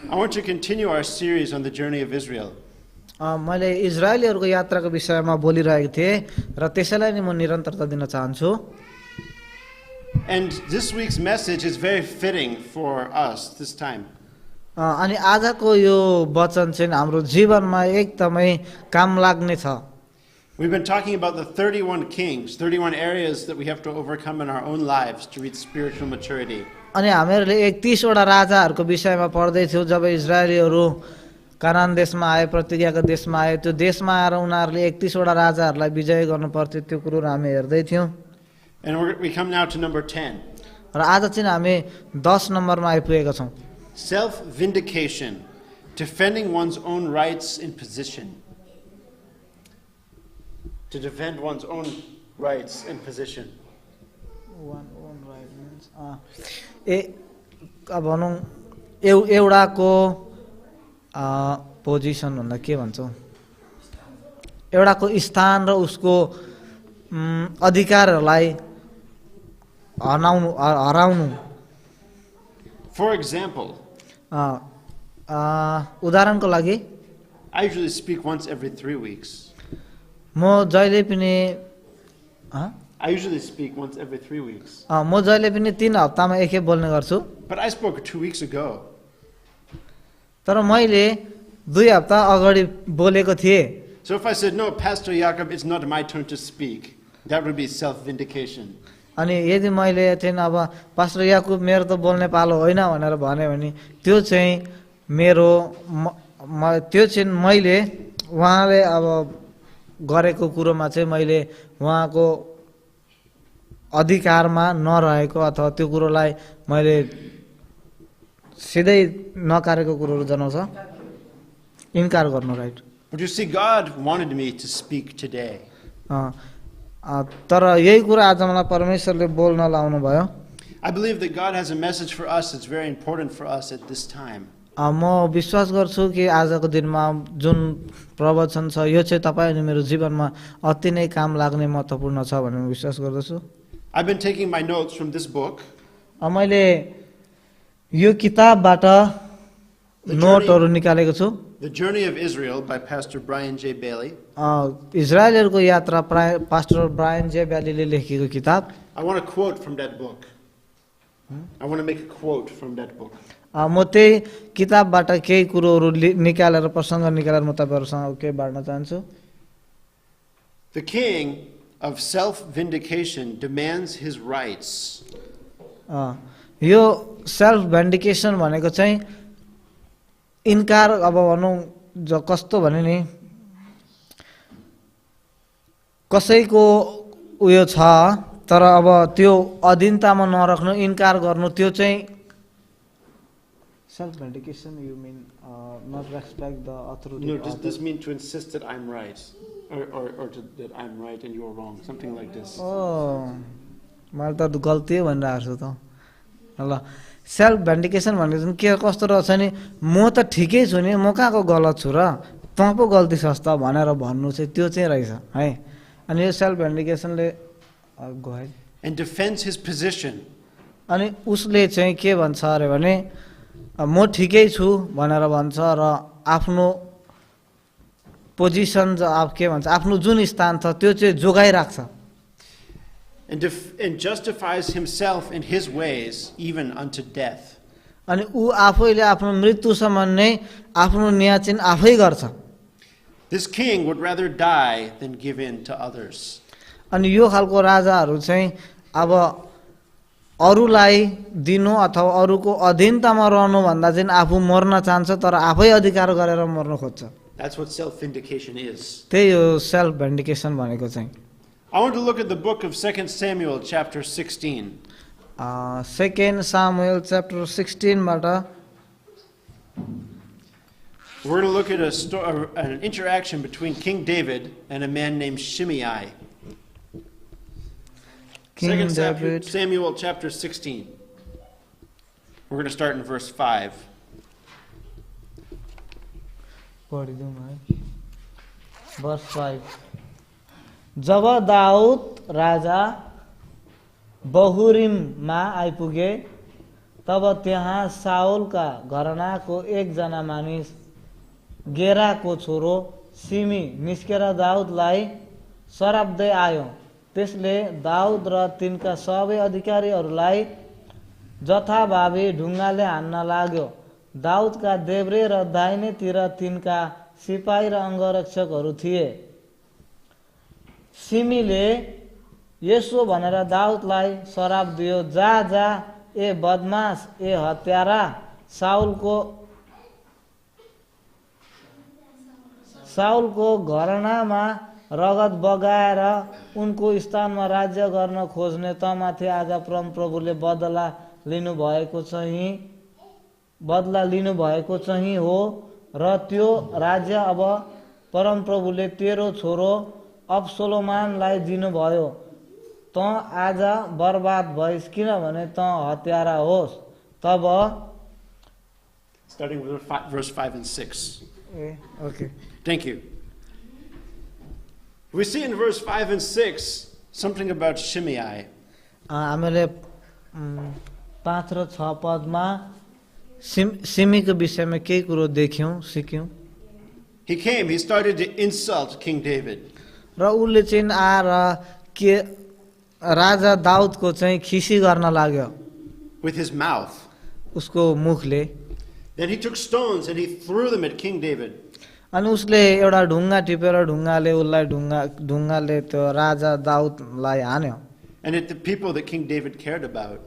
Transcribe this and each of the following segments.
I want to continue our series on the journey of Israel. मैले इजरायलीहरूको यात्राको विषयमा बोलिरहेको थिएँ र त्यसैलाई नै म निरन्तरता दिन चाहन्छु। And this week's message is very fitting for us this time. अनि आजको यो वचन चाहिँ हाम्रो जीवनमा एकदमै काम लाग्ने छ। We've been talking about the 31 kings, 31 areas that we have to overcome in our own lives to reach spiritual maturity. अनि हामीहरूले 31 वटा राजाहरूको विषयमा पढ्दै थियौँ। जब इजरायलीहरू कानान देशमा आए, प्रतिज्ञाको देशमा आए, त्यो देशमा आएर उनीहरूले 31 वटा राजाहरूलाई विजय गर्नु पर्थ्यो, त्यो कुरोहरू हामी हेर्दै थियौँ। And we come now to number 10. र आज चाहिँ हामी 10 नम्बरमा आइपुगेका छौँ। Self-vindication, defending one's own rights in position. To defend one's own rights in position. अब भनौँ एउटाको पोजिसन भन्दा के भन्छौँ, एउटाको स्थान र उसको अधिकारहरूलाई हराउनु। For example, उदाहरणको लागि I usually speak once every 3 weeks. म जहिले पनि I usually speak once every 3 weeks. म जहिले पनि 3 हप्तामा एकखेप बोल्ने गर्छु। But I spoke 2 weeks ago. तर मैले 2 हप्ता अगाडि बोलेको थिएँ। So if I said, no, Pastor Jacob, it's not my turn to speak, that would be self-vindication. अनि यदि मैले चाहिँ अब पास्टर याकुब मेरो त बोल्ने पालो होइन भनेर भने भने त्यो चाहिँ मेरो त्यो चाहिँ मैले उहाँले अब गरेको कुरोमा चाहिँ मैले उहाँको अधिकारमा नरहेको अथवा त्यो कुरोलाई मैले सिधै नकारेको कुरोहरू जनाउँछ, इन्कार गर्नु। Right. But you see, God wanted me to speak today. तर यही कुरा आज मलाई परमेश्वरले बोल्न लाउनु भयो। I believe that God has a message for us that's very important for us at this time. म विश्वास गर्छु कि आजको दिनमा जुन प्रवचन छ यो चाहिँ तपाईँ अनि मेरो जीवनमा अति नै काम लाग्ने महत्त्वपूर्ण छ भन्ने विश्वास गर्दछु। I've been taking my notes from this book. मैले यो किताबबाट नोटहरू निकालेको छु। The Journey of Israel by Pastor Brian J. Bailey. इजरायलहरूको यात्रा पास्टर ब्रायन जे बेलीले लेखेको किताब। I want to quote from that book. I want to make a quote from that book. म त्यही किताबबाट केही कुरोहरू निकालेर प्रसङ्ग निकालेर म तपाईँहरूसँग केही बाँड्न चाहन्छु। The king of self-vindication demands his rights. यो सेल्फ भेन्डिकेसन भनेको चाहिँ इन्कार, अब भनौँ कस्तो भने नि कसैको उयो छ तर अब त्यो अधीनतामा नराख्नु, इन्कार गर्नु, त्यो चाहिँ self vindication. You mean not respect the authority. No, does this mean to insist that I'm right or that I'm right and you're wrong, something like this? मैले त गल्ती भनिरहेको छु त। ल सेल्फ भेन्डिकेसन भनेको के कस्तो रहेछ नि, म त ठिकै छु नि, म कहाँको गलत छु र तँ पो गल्ती छ त भनेर भन्नु चाहिँ त्यो चाहिँ रहेछ है। अनि यो सेल्फ भेन्डिकेसनले गयो And defends his position. अनि उसले चाहिँ के भन्छ अरे भने म ठिकै छु भनेर भन्छ र आफ्नो पोजिसन के भन्छ आफ्नो जुन स्थान छ त्यो चाहिँ जोगाइराख्छ। And justifies himself in his ways even unto death. अनि ऊ आफैले आफ्नो मृत्युसम्म नै आफ्नो न्याय चाहिँ आफै गर्छ। This king would rather die than give in to others. अनि यो खालको राजाहरू चाहिँ अब अरूलाई दिनु अथवा अरूको अधीनतामा रहनु भन्दा चाहिँ आफू मर्न चाहन्छ तर आफै अधिकार गरेर मर्न खोज्छ। That's what self-vindication is. त्यही हो सेल्फ भेन्डिकेसन भनेको चाहिँ। I want to look at the book of 2 Samuel chapter 16. 2 Samuel chapter 16बाट We're going to look at an interaction between King David and a man named Shimei. King 2 David. Samuel chapter 16. We're going to start in verse 5. Verse 5. जब दाउद राजा बहुरिममा आइपुगे तब त्यहाँ साउलका घरानाको एकजना मानिस गेराको छोरो सिमी निस्केर दाउदलाई सराप्दै आयो। त्यसले दाउद र तिनका सबै अधिकारीहरूलाई जथाभावी ढुङ्गाले हान्न लाग्यो। दाउदका देब्रे र दाहिनेतिर तिनका सिपाही र अङ्गरक्षकहरू थिए। सिमीले यसो भनेर दाउदलाई सराप दियो, जा जा ए बदमास, ए हत्यारा, साउलको घरानामा रगत बगाएर उनको स्थानमा राज्य गर्न खोज्ने तमाथि आज परमप्रभुले बदला लिनुभएको चाहिँ हो र त्यो राज्य अब परमप्रभुले तेरो छोरो अब्सलोमलाई दिनुभयो। त आज बर्बाद भइस् किनभने त हत्यारा होस्। तब Starting with verse 5 and 6. Okay. Thank you. We see in verse 5 and 6 something about Shimei. हामीले 5 र 6 पदमा सिमीको विषयमा केही कुरो देख्यौं, सिक्यौं। He came, he started to insult King David. र उसले चाहिँ आएर के राजा दाउदको चाहिँ खिसी गर्न लाग्यो With his mouth. उसको मुखले। Then he took stones and he threw them at King David. अनि उसले एउटा ढुङ्गा टिपेर ढुङ्गाले त्यो राजा दाउदलाई हान्यो। And at the people that King David cared about.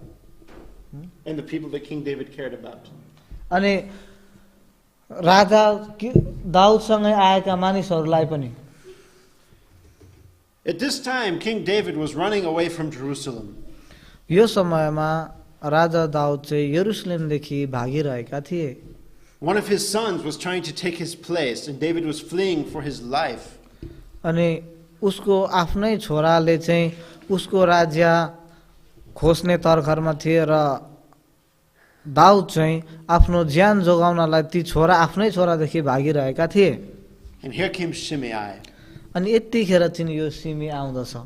And the people that King David cared about. अनि राजा दाउदसँगै आएका मानिसहरूलाई पनि। At this time, King David was running away from Jerusalem. यो समयमा राजा दाउद चाहिँ यरुशलेमदेखि भागिरहेका थिए। One of his sons was trying to take his place, and David was fleeing for his life. अनि उसको आफ्नै छोराले चाहिँ उसको राज्य खोज्ने तर्खरमा थिए र दाउद चाहिँ आफ्नो ज्यान जोगाउनलाई ती छोरा आफ्नै छोरादेखि भागिरहेका थिए। And here came Shimei. अनि यतिखेर चाहिँ यो सिमी आउँदछ।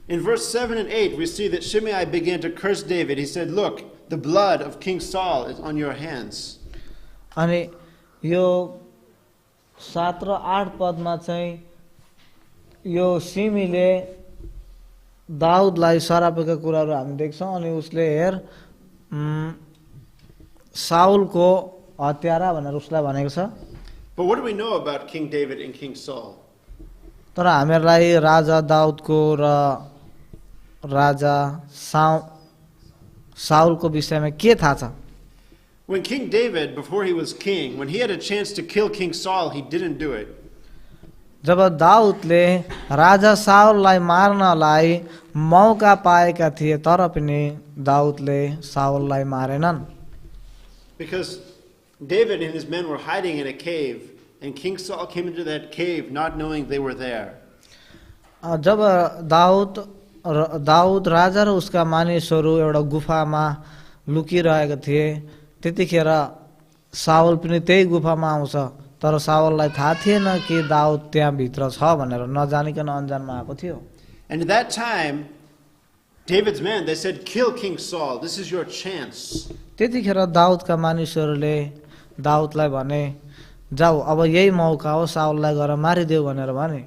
In verse 7 and 8, we see that Shimei began to curse David. He said, "Look, the blood of King Saul is on your hands." अनि यो 7 र 8 पदमा चाहिँ यो सिमीले दाउदलाई सरापेका कुराहरू हामी देख्छौँ। अनि उसले हेर साउलको हत्यारा भनेर उसलाई भनेको छ। But what do we know about King David and King Saul? तर हामीलाई राजा दाउदको र राजा साउलको विषयमा के थाहा छ? When King David, before he was king, when he had a chance to kill King Saul, he didn't do it. जब दाउदले राजा साउललाई मार्नलाई मौका पाएका थिए तर पनि दाउदले साउललाई मारेनन्। Because David and his men were hiding in a cave, and King Saul came into that cave not knowing they were there. जब दाउद राजा र उसका मानिसहरू एउटा गुफामा लुकिरहेका थिए त्यतिखेर साउल पनि त्यही गुफामा आउँछ। तर साउललाई थाहा थिएन कि दाउद त्यहाँ भित्र छ भनेर, नजानिकन अनजानमा आएको थियो। And at that time, David's men, they said, "Kill King Saul. This is your chance." त्यतिखेर दाउदका मानिसहरूले दाउदलाई भने, जाऊ अब यही मौका हो, साउललाई गएर मारिदेऊ भनेर भने।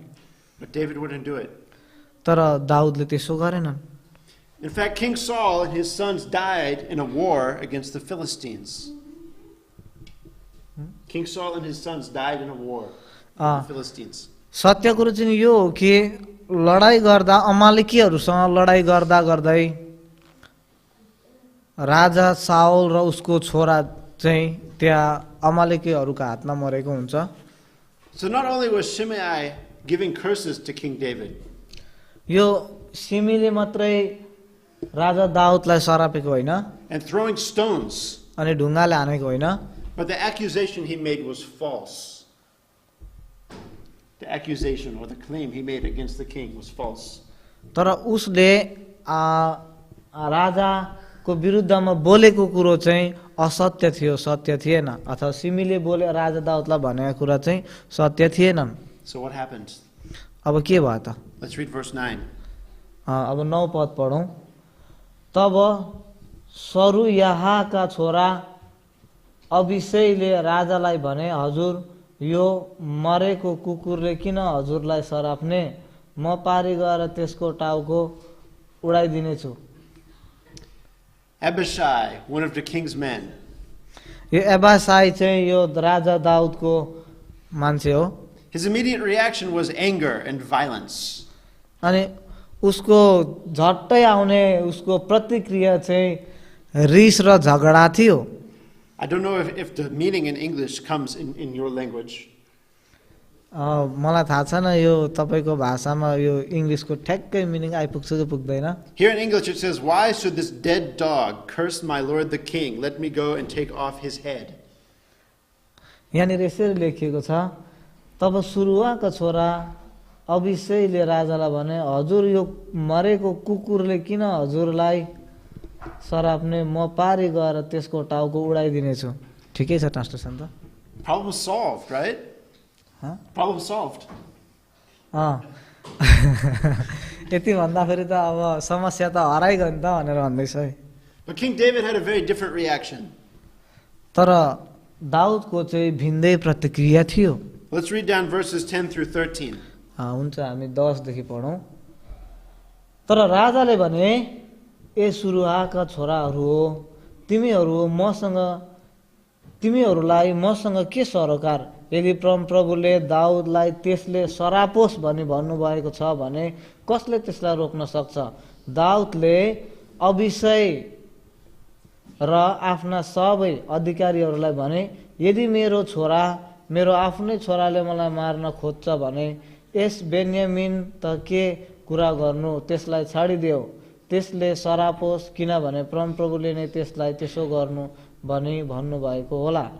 But David wouldn't do it. तर दाउदले त्यसो गरेनन्। In fact, King Saul and his sons died in a war against the Philistines. King Saul and his sons died in a war with the Philistines. सत्य कुरो चाहिँ यो हो कि लडाई गर्दा अमालेकीहरूसँग लडाई गर्दा गर्दै राजा साउल र उसको छोरा चाहिँ त्यहाँ अमालेकीहरूका हातमा मरेको हुन्छ। So not only was Shimei giving curses to King David, यो सिमीले मात्रै राजा दाउदलाई सरापेको होइन and throwing stones, अनि ढुङ्गाले हानेको होइन, but the accusation he made was false. The accusation or the claim he made against the king was false. तर उसले राजाको विरुद्धमा बोलेको कुरो चाहिँ असत्य थियो, सत्य थिएन। अथवा सिमीले बोले राजा दाउदलाई भनेको कुरा चाहिँ सत्य थिएनन्। So what happened? अब के भयो त? Let's read verse 9. अब 9 पद पढौँ। तब सरुयाहाका छोरा अभिषेकले राजालाई भने, हजुर यो मरेको कुकुरले किन हजुरलाई सराप्ने? म पारी गएर त्यसको टाउको उडाइदिनेछु। Abishai, one of the king's men, यो एबासाई चाहिँ यो राजा दाउदको मान्छे हो। his immediate reaction was anger and violence. अनि उसको झट्टै आउने उसको प्रतिक्रिया चाहिँ रिस र झगडा थियो। I don't know if the meaning in English comes in your language. मलाई थाहा छैन यो तपाईँको भाषामा यो इङ्ग्लिसको ठ्याक्कै मिनिङ आइपुग्छ कि पुग्दैन। Here in English it says, "Why should this dead dog curse my lord the king? Let me go and take off his head." यहाँनिर यसरी लेखिएको छ, तब सुरुवाका छोरा अभिषेकले राजालाई भने, हजुर यो मरेको कुकुरले किन हजुरलाई सराप्ने? म पारी गएर त्यसको टाउको उडाइदिनेछु। ठिकै छ ट्रान्सलेसन त? Problem solved, right? Problem solved. यति भन्दाखेरि त अब समस्या त हराइगयो नि त भनेर भन्दैछ है। But King David had a very different reaction. तर दाउदको चाहिँ भिन्दै प्रतिक्रिया थियो। Let's read down verses 10 through 13. हुन्छ, हामी 10 देखि पढौँ। तर राजाले भने, ए सुरुहाका छोराहरू हो, तिमीहरूलाई मसँग के सरोकार? यदि परमप्रभुले दाउदलाई त्यसले सरापोस् भनी भन्नुभएको छ भने कसले त्यसलाई रोक्न सक्छ? दाउदले अभिषेक र आफ्ना सबै अधिकारीहरूलाई भने, यदि मेरो आफ्नै छोराले मलाई मार्न खोज्छ भने यस बेन्यामिन त के कुरा गर्नु, त्यसलाई छाडिदेऊ, त्यसले सरापोस्, किनभने परमप्रभुले नै त्यसलाई त्यसो गर्नु भनी भन्नुभएको होला।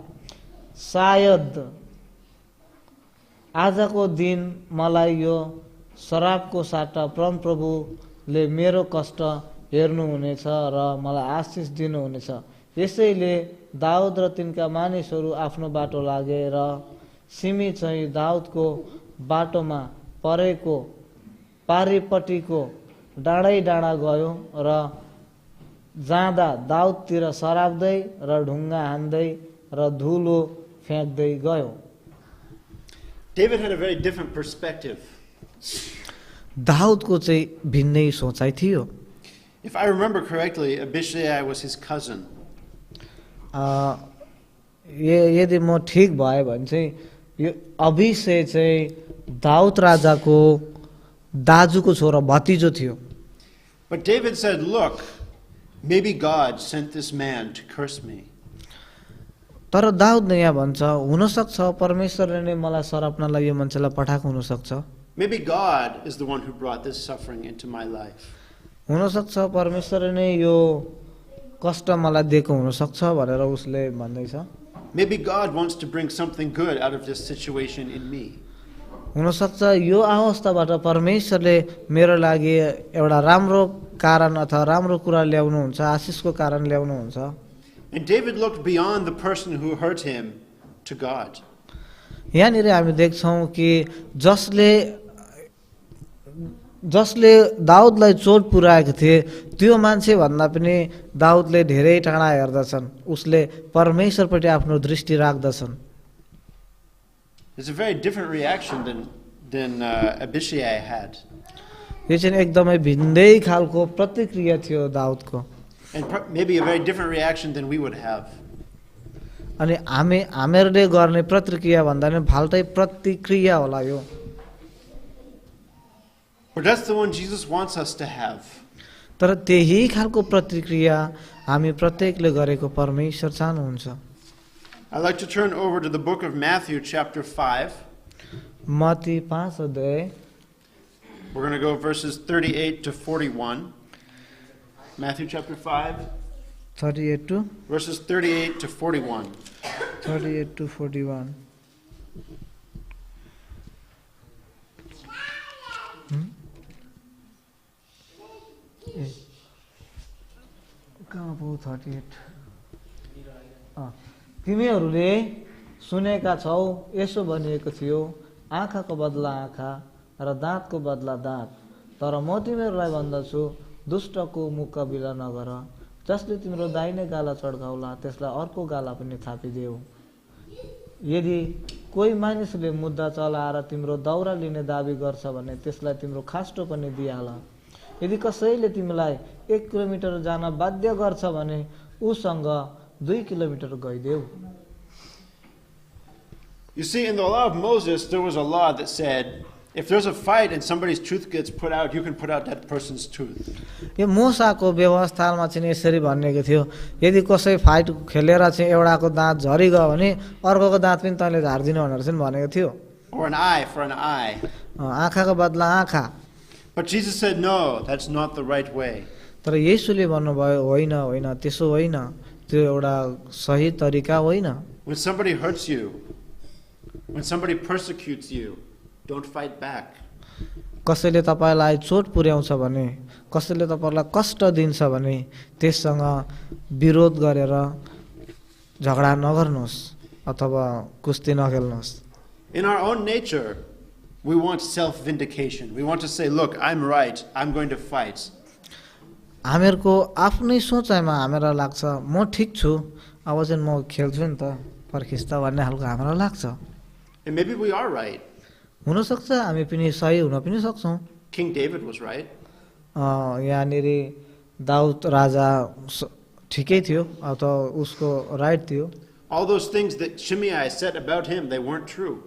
सायद आजको दिन मलाई यो शराबको साटा परमप्रभुले मेरो कष्ट हेर्नुहुनेछ र मलाई आशिष दिनुहुनेछ। यसैले दाउद र तिनका मानिसहरू आफ्नो बाटो लागे र सिमी चाहिँ दाउदको बाटोमा परेको पारिपट्टिको डाँडै डाँडा गयो र जाँदा दाउदतिर सराप्दै र ढुङ्गा हान्दै र धुलो फ्याँक्दै गयो। David had a very different perspective. दाउदको चाहिँ भिन्नै सोचाइ थियो। If I remember correctly, Abishai was his cousin. यदि म ठिक भयो भने चाहिँ यो अभिषेक चाहिँ दाउद राजाको दाजुको छोरा भतिजो थियो। But David said, "Look, maybe God sent this man to curse me." तर दाउदले यहाँ भन्छ, हुनसक्छ परमेश्वरले नै मलाई सराप्नलाई यो मान्छेलाई पठाएको हुनसक्छ। Maybe God is the one who brought this suffering into my life. हुनसक्छ परमेश्वरले नै यो कष्ट मलाई दिएको हुनसक्छ भनेर उसले भन्दैछ। Maybe God wants to bring something good out of this situation in me. हुनसक्छ यो अवस्थाबाट परमेश्वरले मेरो लागि एउटा राम्रो कारण अथवा राम्रो कुरा ल्याउनुहुन्छ, आशिषको कारण ल्याउनुहुन्छ। And David looked beyond the person who hurt him to God. यहाँनिर हामी देख्छौँ कि जसले दाउदलाई चोट पुर्याएको थिए त्यो मान्छे भन्दा पनि दाउदले धेरै टाढा हेर्दछन्, उसले परमेश्वरपट्टि आफ्नो दृष्टि राख्दछन्। It's a very different reaction than Abishai had. यो चाहिँ एकदमै भिन्दै खालको प्रतिक्रिया थियो दाउदको। And maybe a very different reaction than we would have. अनि हामीहरूले गर्ने प्रतिक्रिया भन्दा पनि फाल्टै प्रतिक्रिया होला यो। But that's the one Jesus wants us to have. तर त्यही खालको प्रतिक्रिया हामी प्रत्येकले गरेको परमेश्वर चाहनुहुन्छ। I'd like to turn over to the book of Matthew chapter 5. Matthew 5 अध्याय। We're going to go verses 38 to 41. Matthew chapter 5, 38 to verses 38 to 41. 38 to 41. कहाँ भयो 38? तिमीहरूले सुनेका छौ यसो भनिएको थियो, आँखाको बदला आँखा र दाँतको बदला दाँत। तर म तिमीहरूलाई भन्दछु, दुष्टको मुकाबिला नगर। जसले तिम्रो दाहिने गाला चड्काउला त्यसलाई अर्को गाला पनि थापिदेऊ। यदि कोही मानिसले मुद्दा चलाएर तिम्रो दाउरा लिने दाबी गर्छ भने त्यसलाई तिम्रो खास्टो पनि दिइहाल। यदि कसैले तिमीलाई 1 किलोमिटर जान बाध्य गर्छ भने उसँग 2 kilometre गइदेऊ। You see, in the law of Moses, there was a law that said, if there's a fight and somebody's tooth gets put out, you can put out that person's tooth. यो मूसाको व्यवस्थामा चाहिँ यसरी भनिएको थियो, यदि कसै fight खेलेर चाहिँ एउटाको दाँत झरिगयो भने अर्कोको दाँत पनि तैँले झार्दिनु भनेर चाहिँ भनेको थियो। Or an eye for an eye. आँखाको बदला आँखा। But Jesus said, no, that's not the right way. तर येशूले भन्नुभयो होइन होइन त्यसो होइन, त्यो एउटा सही तरिका होइन। When somebody hurts you, when somebody persecutes you, don't fight back. कसैले तपाईलाई चोट पुर्याउँछ भने, कसैले तपाईलाई कष्ट दिन्छ भने त्यससँग विरोध गरेर झगडा नगर्नुहोस् अथवा कुस्ती नखेल्नुहोस्। In our own nature, we want self-vindication. We want to say, look, I'm right, I'm going to fight. हामीहरूको आफ्नै सोचाइमा हामीलाई लाग्छ म ठिक छु, अब चाहिँ म खेल्छु नि त फर्किस्ता भन्ने खालको हामीलाई लाग्छ। And maybe we are right. हुन सक्छ हामी पनि सही हुन पनि सक्छौँ। King David was right. यहाँनिर दाउद राजा ठिकै थियो अथवा उसको राइट थियो। All those things that Shimei said about him, they weren't true.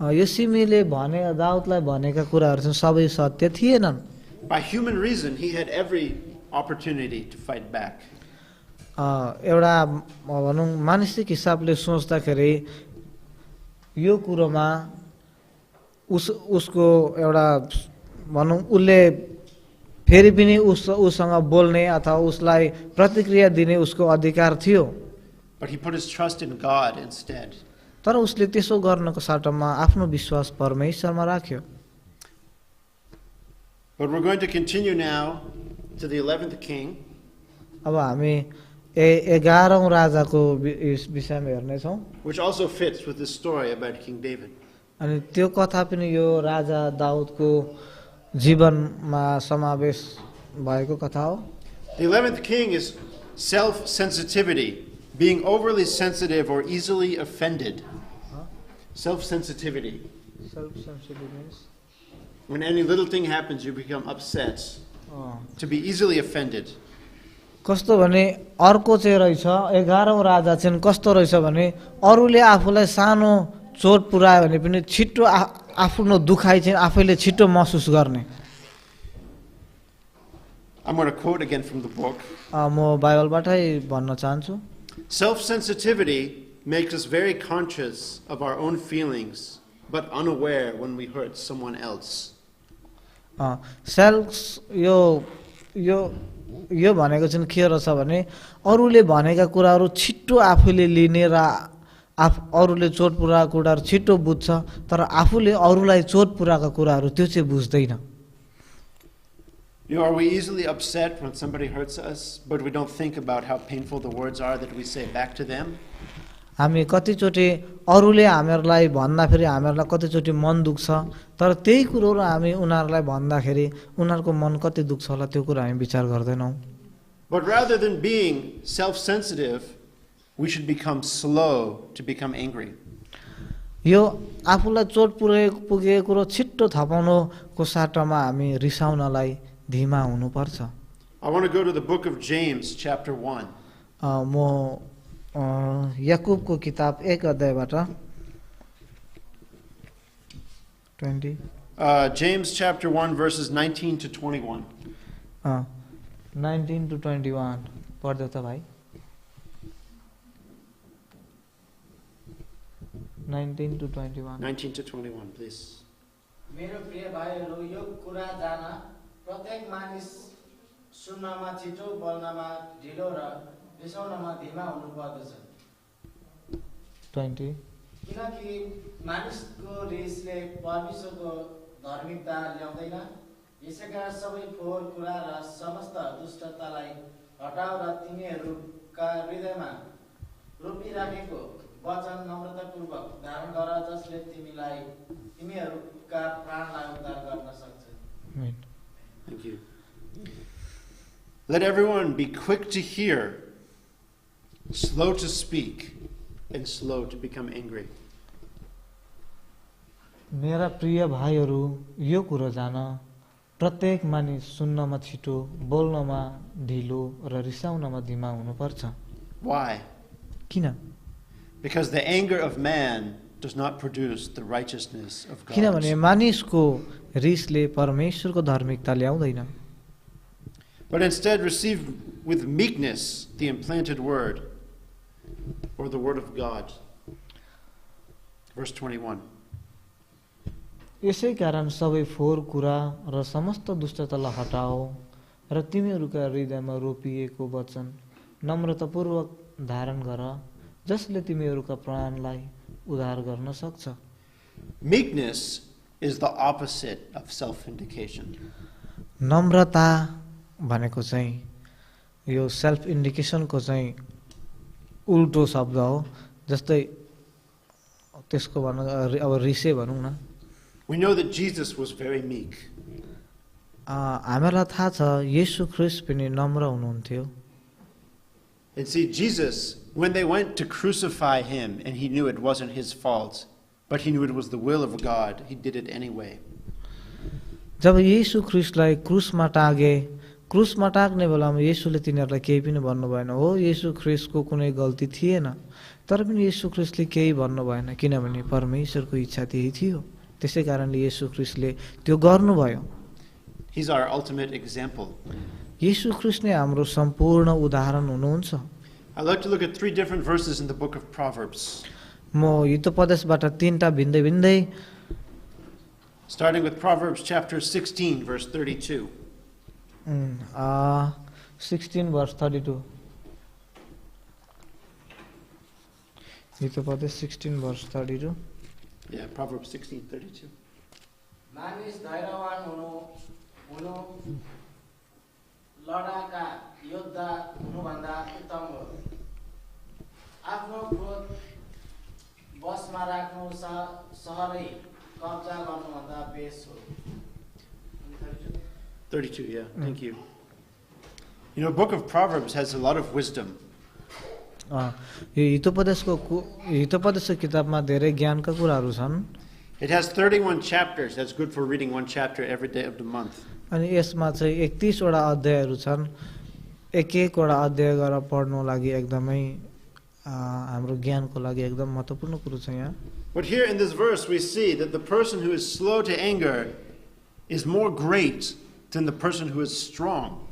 यो सिमीले भने दाउदलाई भनेका कुराहरू चाहिँ सबै सत्य थिएनन्। By human reason, he had every opportunity to fight back. एउटा भनौँ मानसिक हिसाबले सोच्दाखेरि यो कुरोमा उसको एउटा भनौँ उसले फेरि पनि उसँग बोल्ने अथवा उसलाई प्रतिक्रिया दिने उसको अधिकार थियो। But he put his trust in God instead. तर उसले त्यसो गर्नको सट्टामा आफ्नो विश्वास परमेश्वरमा राख्यो। But we're going to continue now to the 11th king. अब हामी 11औं राजाको विषयमा हेर्नेछौँ, which also fits with the story about King David. अनि त्यो कथा पनि यो राजा दाउदको जीवनमा समावेश भएको कथा हो। The 11th king is self-sensitivity, being overly sensitive or easily offended. Self-sensitivity. Self-sensitive means? When any little thing happens, you become upset. To be easily offended. कस्तो भने अर्को चाहिँ रहेछ 11औं राजा चाहिँ कस्तो रहेछ भने अरूले आफूलाई सानो चोट पुर्यायो भने पनि छिटो आफ्नो दुखाइ चाहिँ आफैले छिटो महसुस गर्ने। I'm going to quote again from the book. म बाइबलबाटै भन्न चाहन्छु। Self-sensitivity makes us very conscious of our own feelings, but unaware when we hurt someone else. यो भनेको चाहिँ के रहेछ भने अरूले भनेका कुराहरू छिटो आफूले लिने र अरूले चोट पुर्याएको कुराहरू छिटो बुझ्छ, तर आफूले अरूलाई चोट पुर्याएको कुराहरू त्यो चाहिँ बुझ्दैन। Are we easily upset when somebody hurts us, but we don't think about how painful the words are that we say back to them? हामी कतिचोटि अरूले हामीहरूलाई भन्दाखेरि हामीहरूलाई कतिचोटि मन दुख्छ, तर त्यही कुरोहरू हामी उनीहरूलाई भन्दाखेरि उनीहरूको मन कति दुख्छ होला त्यो कुरा हामी विचार गर्दैनौँ। But rather than being self-sensitive, we should become slow to become angry. यो आफूलाई चोट पुगेको कुरो छिट्टो थपाउनुको साटोमा हामी रिसाउनलाई धीमा हुनुपर्छ। I want to go to the book of James, chapter 1. म याकूबको किताब 1 अध्यायबाट 20 James chapter 1 verses 19 to 21. 19 to 21 पढ्दै त भाइ। 19 to 21 19 to 21, please. मेरो प्रिय भाइहरू, यो कुरा जान प्रत्येक मानिस सुन्नमा छिटो, बोल्नमा ढिलो र रिसाउनमा धीमा हुनुपर्दछ। 20 किनकि मानिसको रिसले परमेश्वरको धार्मिकता ल्याउँदैन। यसैकारण सबै फोहोर कुरा र समस्त दुष्टतालाई हटाऊ र तिमीहरूका हृदयमा रोपिराखेको वचन नम्रतापूर्वक धारण गर, जसले तिमीहरूका प्राणलाई उद्धार गर्न सक्छ। Thank you. Let everyone be quick to hear, slow to speak, and slow to become angry. मेरा प्रिय भाइहरू, यो कुरो जान, प्रत्येक मानिस सुन्नमा छिटो, बोल्नमा ढिलो र रिसाउनमा धिमा हुनुपर्छ। Why? किन? Because the anger of man does not produce the righteousness of God. किनभने मानिसको रिसले परमेश्वरको धार्मिकता ल्याउँदैन, But instead receive with meekness the implanted word, or the word of God. Verse 21. यसै कारण सबै फोहोर कुरा र समस्त दुष्टतालाई हटाओ र तिमीहरूका हृदयमा रोपिएको वचन नम्रतापूर्वक धारण गर, जसले तिमीहरूका प्राणलाई उद्धार गर्न सक्छ। Meekness is the opposite of self-indication. Namrata भनेको चाहिँ यो सेल्फ इन्डिकेसनको चाहिँ उल्टो शब्द हो। जस्तै त्यसको भनौँ अब रिसे भनौँ न, We know that Jesus was very meek. हामीलाई थाहा छ येशू ख्रीष्ट पनि नम्र हुनुहुन्थ्यो। And see, Jesus, when they went to crucify him, and he knew it wasn't his fault, but he knew it was the will of God, he did it anyway. जब येशू ख्रीष्टलाई क्रुसमा टागे, क्रुसमा टाग्ने बेलामा येशूले तिनीहरूलाई केही पनि भन्नु भएन। हो, येशू ख्रीष्टको कुनै गल्ती थिएन, तर पनि येशू ख्रीष्टले केही भन्नु भएन, किनभने परमेश्वरको इच्छा त्यही थियो। त्यसै कारणले येशू ख्रीष्टले त्यो गर्नुभयो। He's our ultimate example. येशू ख्रीष्ट नै हाम्रो सम्पूर्ण उदाहरण हुनुहुन्छ। I'd like to look at 3 different verses in the book of Proverbs. म हितोपदेशबाट 3टा भिन्दै भिन्दै, Starting with Proverbs chapter 16, verse 32. 16 verse 32, Hitopadesha 16 verse 32। Yeah, Proverbs 16, 32. मानिस धैर्यवान हुनु लडाका योद्धा हुनुभन्दा उत्तम हो। आफ्नो क्रोध बसमा राख्नु सहरै कब्जा गर्नुभन्दा बेस हो। 32, yeah, thank you. You know, book of Proverbs has a lot of wisdom. यो हितोपदेशको किताबमा धेरै ज्ञानका कुराहरू छन्। It has 31 chapters. That's good for reading one chapter every day of the month. अनि यसमा चाहिँ 31 वटा अध्यायहरू छन्। एक वटा अध्याय गरेर पढ्नु लागि एकदमै हाम्रो ज्ञानको लागि एकदम महत्त्वपूर्ण कुरो छ यहाँ। But here in this verse we see that the person who is slow to anger is more great than the person who is strong.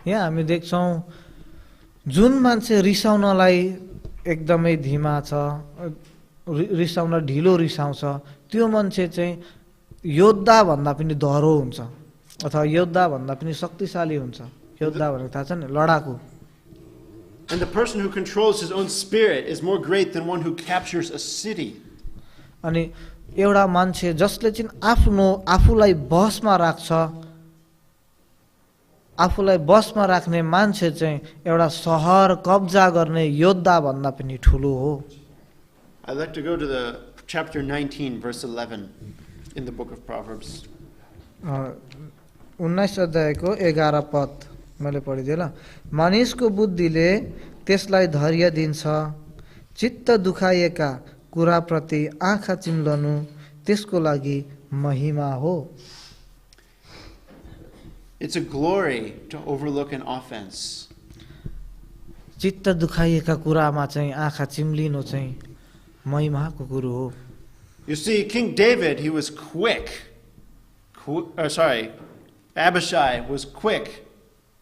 यहाँ हामी देख्छौँ जुन मान्छे रिसाउनलाई एकदमै धीमा छ, रिसाउन ढिलो रिसाउँछ, त्यो मान्छे चाहिँ योद्धा भन्दा पनि दह्रो हुन्छ अथवा योद्धा भन्दा पनि शक्तिशाली हुन्छ। योद्धा भनेको थाहा छ नि, लडाकु। And the person who controls his own spirit is more great than one who captures a city. अनि एउटा मान्छे जसले चाहिँ आफूलाई बसमा राख्छ, आफूलाई बसमा राख्ने मान्छे चाहिँ एउटा सहर कब्जा गर्ने योद्धा भन्दा पनि ठुलो हो। I'd like to go to the chapter 19, verse 11 in the book of Proverbs. 19 अध्यायको 11 पद मैले पढिदिएँ ल। मानिसको बुद्धिले त्यसलाई धैर्य दिन्छ, चित्त दुखाइएका कुराप्रति आँखा चिम्लनु त्यसको लागि महिमा हो। It's a glory to overlook an offense. चित्त दुखाइएका कुरामा चाहिँ आँखा चिम्लिनु चाहिँ महिमाको कुरो हो। You see, King David, he was Abishai was quick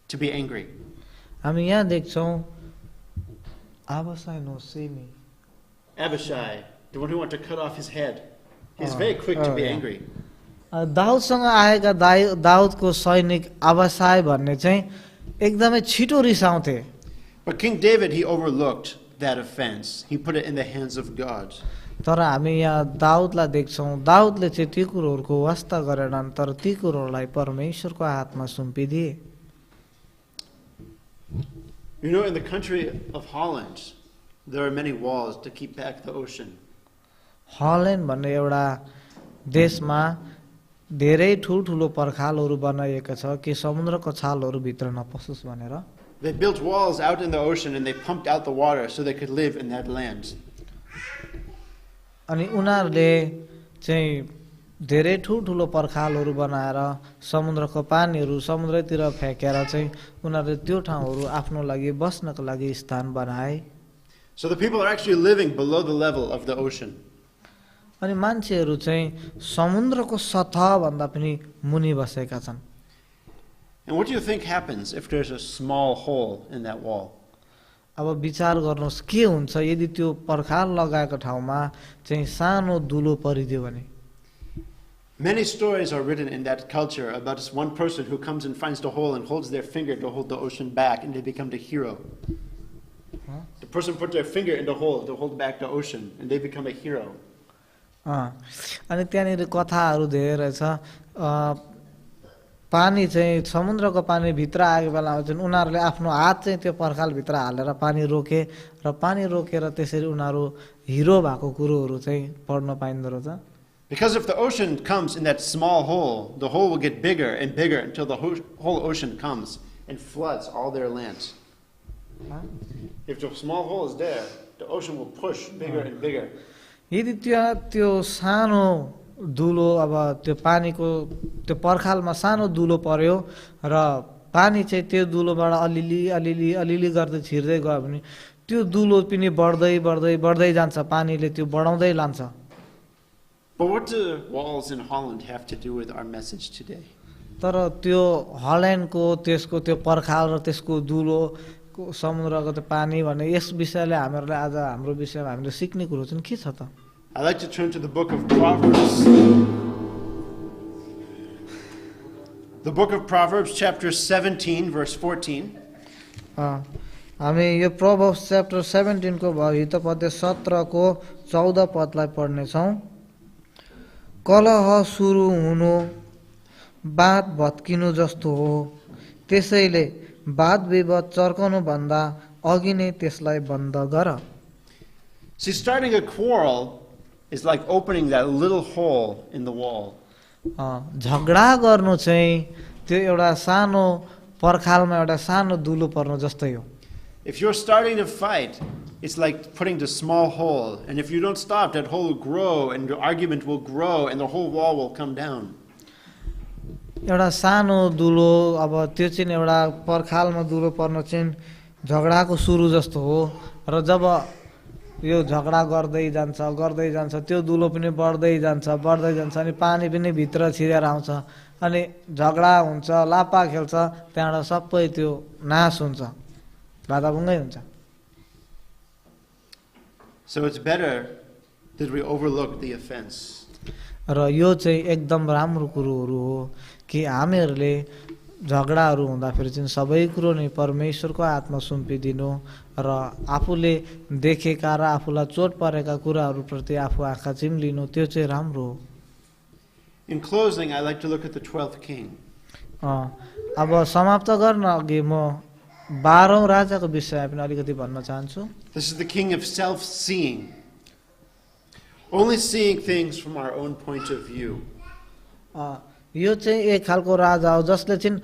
to be angry. हामी यहाँ देख्छौँ Abishai, the one who wanted to cut off his head. He's very quick to be angry. दाउदसँग आएका दाउदको सैनिक अबसाय भन्ने चाहिँ एकदमै छिटो रिसाउँथे। But King David, he overlooked that offense. He put it in the hands of God. तर हामी यहाँ दाउदलाई देख्छौँ, दाउदले चाहिँ ती कुरोहरूको वास्ता गरेनन्, तर ती कुरोहरूलाई परमेश्वरको हातमा सुम्पिदिए। You know, in the country of Holland, there are many walls to keep back the ocean. Holland भन्ने एउटा देशमा धेरै ठुल्ठुलो पर्खालहरू बनाइएको छ कि समुद्रको छालहरू भित्र नपसोस् भनेर। They built walls out in the ocean and they pumped out the water so they could live in that land. अनि उनीहरूले चाहिँ धेरै ठुल्ठुलो पर्खालहरू बनाएर समुद्रको पानीहरू समुद्रतिर फ्याँकेर चाहिँ उनीहरूले त्यो ठाउँहरू आफ्नो लागि बस्नको लागि स्थान बनाए। So the people are actually living below the level of the ocean. अनि मान्छेहरू चाहिँ समुद्रको सतहभन्दा पनि मुनि बसेका छन्। And what do you think happens if there's a small hole in that wall? अब विचार गर्नुहोस् के हुन्छ यदि त्यो पर्खाल लगाएको ठाउँमा चाहिँ सानो दुलो परिदियो भने। Many stories are written in that culture about this one person who comes and finds the hole and holds their finger to hold the ocean back, and they become the hero. The person put their finger in the hole to hold back the ocean, and they become a hero. अनि त्यहाँनिर कथाहरू धेरै छ। पानी चाहिँ समुद्रको पानी भित्र आएको बेलामा चाहिँ उनीहरूले आफ्नो हात चाहिँ त्यो पर्खालभित्र हालेर पानी रोके र पानी रोकेर त्यसरी उनीहरू हिरो भएको कुरोहरू चाहिँ पढ्न पाइँदो रहेछ। Because if the ocean comes in that small hole, the hole will get bigger and bigger until the whole ocean comes and floods all their lands. If the small hole is there, the ocean will push bigger and bigger. यदि त्यो सानो दुलो अब त्यो पानीको त्यो पर्खालमा सानो दुलो पर्यो र पानी चाहिँ त्यो दुलोबाट अलिअलि अलिअलि अलिअलि गर्दै छिर्दै गयो भने त्यो दुलो पनि बढ्दै बढ्दै बढ्दै जान्छ, पानीले त्यो बढाउँदै लान्छ। But what do walls in Holland have to do with our message today? तर त्यो हल्यान्डको त्यसको त्यो पर्खाल र त्यसको दुलो समुद्रको त्यो पानी भन्ने यस विषयले हामीहरूले आज हाम्रो विषयमा हामीले सिक्ने कुरो चाहिँ के छ त? I'd like to turn to the book of Proverbs. The book of Proverbs, chapter 17, verse 14. हामी यो प्रोभर्ब्स च्याप्टर 17 को हितपद्य 17 को 14 पदलाई पढ्ने छौं। कलह सुरु हुनु बात भत्किनु जस्तो हो, त्यसैले वाद विवाद चर्कनु भन्दा अघि नै त्यसलाई बन्द गर। See, starting a quarrel is like opening that little hole in the wall. झगडा गर्नु चाहिँ त्यो एउटा सानो पर्खालमा एउटा सानो दुलो पर्नु जस्तै हो। If you're starting to fight, it's like putting the small hole, and if you don't stop, that hole will grow and the argument will grow and the whole wall will come down. एउटा सानो दुलो अब त्यो चाहिँ एउटा पर्खालमा दुलो पर्नु चाहिँ झगडाको सुरु जस्तो हो र जब यो झगडा गर्दै जान्छ त्यो दुलो पनि बढ्दै जान्छ अनि पानी पनि भित्र छिरेर आउँछ अनि झगडा हुन्छ, लापा खेल्छ, त्यहाँबाट सबै त्यो नाश हुन्छ, भादाभुङ्गै हुन्छ। So it's better that we overlook the offense. र यो चाहिँ एकदम राम्रो कुरोहरू हो कि हामीहरूले झगडाहरू हुँदाखेरि चाहिँ सबै कुरो नै परमेश्वरको हातमा सुम्पिदिनु र आफूले देखेका र आफूलाई चोट परेका कुराहरूप्रति आफू आँखा चिम्लिनु, त्यो चाहिँ राम्रो हो। In closing, I'd like to look at the 12th king. अब समाप्त गर्न अघि म 12औं राजाको विषयमा पनि अलिकति भन्न चाहन्छु। This is the king of self-seeing. Only seeing things from our own point of view. यो चाहिँ एक खालको राजा हो जसले चाहिँ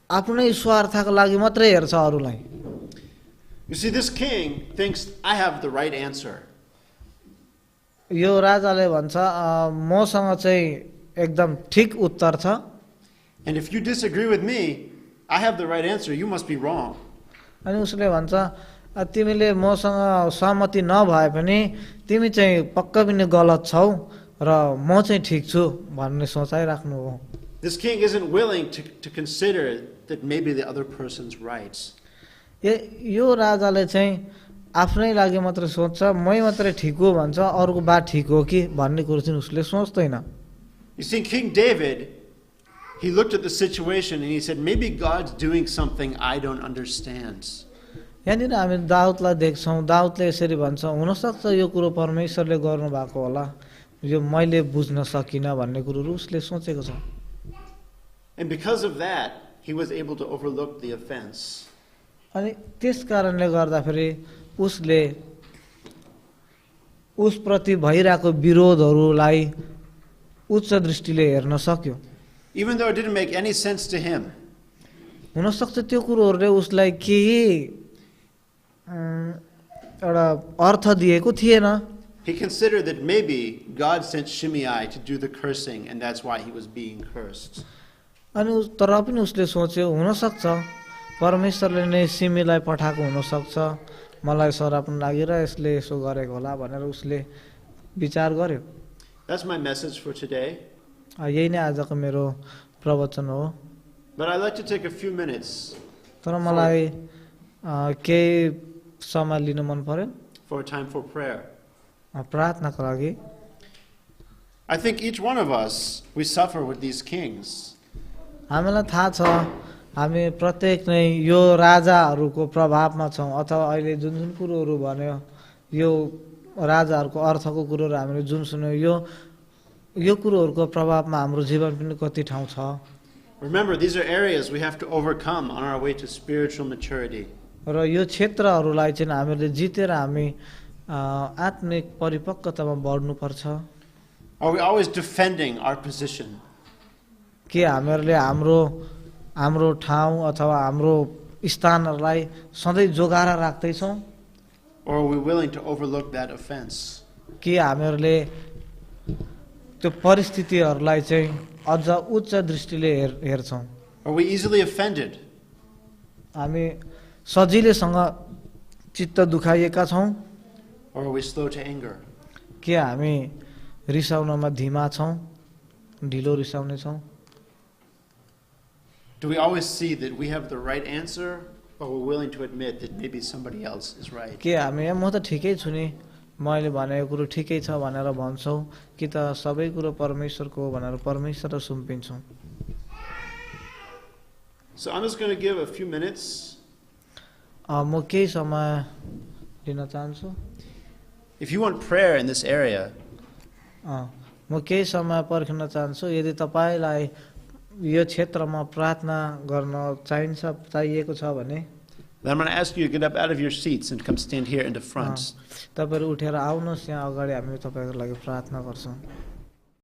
आफ्नै स्वार्थको लागि मात्रै हेर्छ अरूलाई। You see, this king thinks I have the right answer. यो राजाले भन्छ मसँग चाहिँ एकदम ठीक उत्तर छ। And if you disagree with me, I have the right answer. You must be wrong. अनि उसले भन्छ तिमीले मसँग सहमति नभए पनि तिमी चाहिँ पक्का पनि गलत छौ र म चाहिँ ठीक छु भन्ने सोचाइ राख्नु हो। This king isn't willing to consider that maybe the other person's right. यो राजाले चाहिँ आफ्नै लागि मात्र सोच्छ, मै मात्रै ठीक हो भन्छ, अरूको बात ठीक हो कि भन्ने कुरो चाहिँ उसले सोच्दैन। You see, King David, he looked at the situation and he said, maybe God's doing something I don't understand. यहाँनिर हामी दाउदलाई देख्छौँ, दाउदले यसरी भन्छ हुनसक्छ यो कुरो परमेश्वरले गर्नुभएको होला, यो मैले बुझ्न सकिनँ भन्ने कुरोहरू उसले सोचेको छ। And because of that, he was able to overlook the offense. अनि त्यस कारणले गर्दाखेरि उसले उसप्रति भइरहेको विरोधहरूलाई उच्च दृष्टिले हेर्न सक्यो। Even though it didn't make any sense to him. हुनसक्छ त्यो कुरोहरूले उसलाई केही एउटा अर्थ दिएको थिएन। He considered that maybe God sent Shimei to do the cursing, and that's why he was being cursed. अनि तर पनि उसले सोच्यो हुनसक्छ परमेश्वरले नै सिमीलाई पठाएको हुनसक्छ, मलाई सराप्नु लागि र यसले यसो गरेको होला भनेर उसले विचार गर्यो। That's my message for today. यही नै आजको मेरो प्रवचन हो। But I'd like to take a few minutes तर मलाई केही समय लिन मन पर्यो for a time for prayer. प्रार्थनाको लागि। I think each one of us, we suffer with these kings. हामीलाई थाहा छ हामी प्रत्येक नै यो राजाहरूको प्रभावमा छौँ, अथवा अहिले जुन जुन कुरोहरू भन्यो यो राजाहरूको अर्थको कुरोहरू हामीले जुन सुन्यो यो कुरोहरूको प्रभावमा हाम्रो जीवन पनि कति ठाउँ छ। Remember, these are areas we have to overcome on our way to spiritual maturity. र यो क्षेत्रहरूलाई चाहिँ हामीले जितेर हामी आत्मिक परिपक्वतामा बढ्नुपर्छ। Are we always defending our position? के हामीहरूले हाम्रो ठाउँ अथवा हाम्रो स्थानहरूलाई सधैँ जोगाएर राख्दैछौँ, Or are we willing to overlook that offense? कि हामीहरूले त्यो परिस्थितिहरूलाई चाहिँ अझ उच्च दृष्टिले हेर्छौँ। Are we easily offended? हामी सजिलैसँग चित्त दुखाइएका छौँ, Or are we slow to anger? के हामी रिसाउनमा धीमा छौँ, ढिलो रिसाउने छौँ? Do we always see that we have the right answer, or we're willing to admit that maybe somebody else is right? के हामी म त ठिकै छु नि, मैले भनेको कुरो ठिकै छ भनेर भन्छौँ, कि त सबै कुरो परमेश्वरको हो भनेर परमेश्वरलाई सुम्पिन्छौँ? So I'm just going to give a few minutes. म केही समय लिन चाहन्छु। If you want prayer in this area, म केही समय पर्खिन चाहन्छु। यदि तपाईँलाई यो क्षेत्रमा प्रार्थना गर्न चाहिएको छ भने then I'm going to ask you to get up out of your seats and come stand here in the front. तपाईँहरू उठेर आउनुहोस्, यहाँ अगाडि हामी तपाईँको लागि प्रार्थना गर्छौँ।